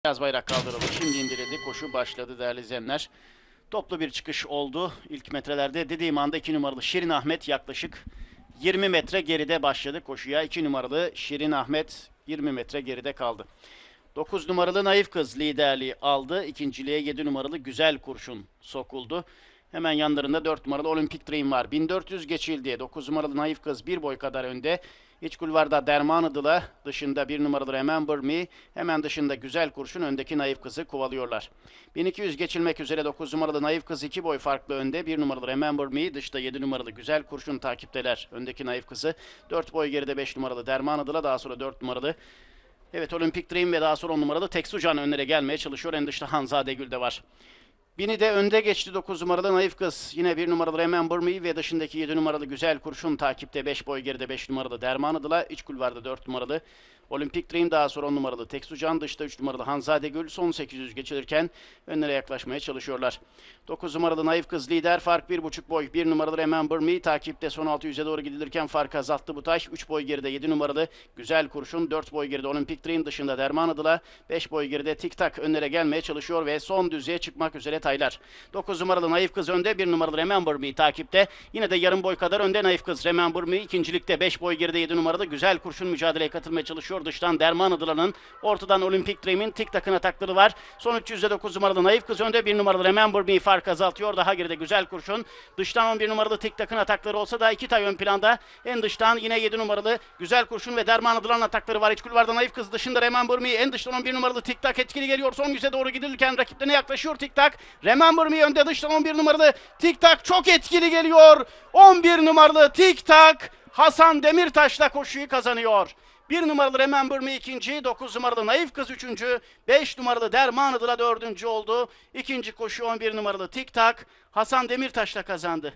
Beyaz bayrak kaldırıldı. Şimdi indirildi. Koşu başladı değerli izleyenler. Toplu bir çıkış oldu. İlk metrelerde dediğim anda 2 numaralı Şirin Ahmet yaklaşık 20 metre geride başladı koşuya. 2 numaralı Şirin Ahmet 20 metre geride kaldı. 9 numaralı Naif Kız liderliği aldı. İkinciliğe 7 numaralı Güzel Kurşun sokuldu. Hemen yanlarında 4 numaralı Olympic Dream var. 1400 geçildi. 9 numaralı Naif Kız bir boy kadar önde. İç kulvarda Derman Idıla, dışında 1 numaralı Remember Me, hemen dışında Güzel Kurşun öndeki Naif Kız'ı kovalıyorlar. 1200 geçilmek üzere 9 numaralı Naif Kız 2 boy farklı önde. 1 numaralı Remember Me, dışta 7 numaralı Güzel Kurşun takipteler öndeki Naif Kız'ı. 4 boy geride 5 numaralı Derman Idıla, daha sonra 4 numaralı Olympic Dream ve daha sonra 10 numaralı Teksucan önlere gelmeye çalışıyor. En dışta Hanzade Gül de var. Bini de önde geçti 9 numaralı Naif Kız. Yine 1 numaralı Remember Me ve dışındaki 7 numaralı Güzel Kurşun takipte. 5 boy geride 5 numaralı Derman Idıla. İç kulvarda 4 numaralı Olympic Dream, daha sonra 10 numaralı Teksucan, dışta 3 numaralı Hanzade Gül. Son 800 geçilirken önlere yaklaşmaya çalışıyorlar. 9 numaralı Naif Kız lider, fark 1,5 boy. 1 numaralı Remember Me takipte, son 600'e doğru gidilirken farkı azalttı bu taş. 3 boy geride 7 numaralı Güzel Kurşun, 4 boy geride Olympic Dream, dışında Derman Idıla. 5 boy geride Tik Tak önlere gelmeye çalışıyor ve son düzlüğe çıkmak üzere taylar. 9 numaralı Naif Kız önde, 1 numaralı Remember Me takipte. Yine de yarım boy kadar önde Naif Kız. Remember Me ikincilikte, 5 boy geride 7 numaralı Güzel Kurşun mücadeleye katılmaya çalışıyor. Dıştan Derman Idılan'ın, ortadan Olympic Dream'in Tik Tak'ın atakları var. Son 300'de 9 numaralı Naif Kız önde, 1 numaralı Remember Me fark azaltıyor. Daha geride Güzel Kurşun. Dıştan 11 numaralı Tik Tak'ın atakları olsa da 2 tay ön planda. En dıştan yine 7 numaralı Güzel Kurşun ve Derman Idılan'ın atakları var. İç kulvarda Naif Kız, dışında Remember Me. En dıştan 11 numaralı Tik Tak etkili geliyor. Son 100'e doğru gidilirken rakiplerine yaklaşıyor Tik Tak. Remember Me önde, dıştan 11 numaralı Tik Tak çok etkili geliyor. 11 numaralı Tik Tak Hasan Demirtaş'la koşuyu kazanıyor. 1 numaralı Remember Me ikinci, 9 numaralı Naif Kız üçüncü, 5 numaralı Derman Idıla dördüncü oldu. İkinci koşu 11 numaralı Tik Tak Hasan Demirtaş'la kazandı.